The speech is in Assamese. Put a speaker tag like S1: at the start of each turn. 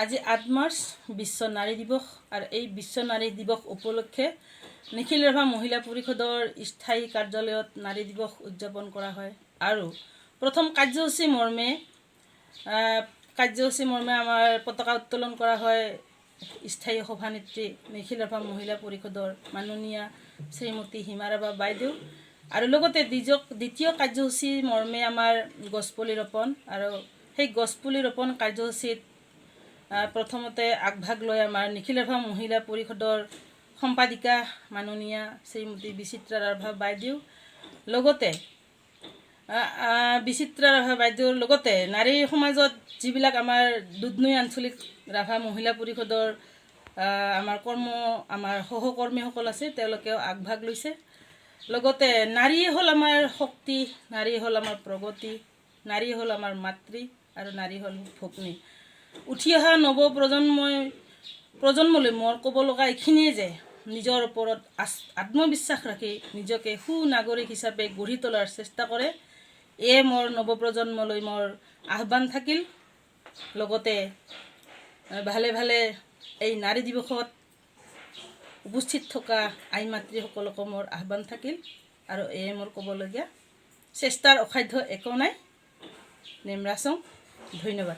S1: আজি ৮ মাৰ্চ বিশ্ব নাৰী দিৱস আৰু এই বিশ্ব নাৰী দিৱস উপলক্ষে নিখিল ৰাভা মহিলা পৰিষদৰ স্থায়ী কাৰ্যালয়ত নাৰী দিৱস উদযাপন কৰা হয় আৰু প্ৰথম কাৰ্যসূচী মৰ্মে আমাৰ পতাকা উত্তোলন কৰা হয় স্থায়ী সভানেত্ৰী নিখিল ৰাভা মহিলা পৰিষদৰ মাননীয়া শ্ৰীমতী হিমা ৰাভা বাইদেউ আৰু লগতে দ্বিতীয় কাৰ্যসূচী মৰ্মে আমাৰ গছপুলি ৰোপণ আৰু সেই গছপুলি ৰোপণ কাৰ্যসূচীত প্ৰথমতে আগভাগ লৈ আমাৰ নিখিল ৰাভা মহিলা পৰিষদৰ সম্পাদিকা মাননীয়া শ্ৰীমতী বিচিত্ৰা ৰাভা বাইদেউ লগতে লগতে নাৰী সমাজত যিবিলাক আমাৰ দুধনৈ আঞ্চলিক ৰাভা মহিলা পৰিষদৰ আমাৰ সহকৰ্মীসকল আছে তেওঁলোকেও আগভাগ লৈছে। লগতে নাৰী হ'ল আমাৰ শক্তি, নাৰী হ'ল আমাৰ প্ৰগতি, নাৰী হ'ল আমাৰ মাতৃ আৰু নাৰী হ'ল ভগ্নী। উঠি অহা প্ৰজন্মলৈ মোৰ ক'ব লগা এইখিনিয়ে যে নিজৰ ওপৰত আত্মবিশ্বাস ৰাখি নিজকে সুনাগৰিক হিচাপে গঢ়ি তোলাৰ চেষ্টা কৰে। এয়ে মোৰ নৱপ্ৰজন্মলৈ মোৰ আহ্বান থাকিল। লগতে ভালে ভালে এই নাৰী দিৱসত উপস্থিত থকা আই মাতৃসকলকো মোৰ আহ্বান থাকিল আৰু এয়ে মোৰ ক'বলগীয়া। চেষ্টাৰ অসাধ্য একো নাই। নেমৰাচং। ধন্যবাদ।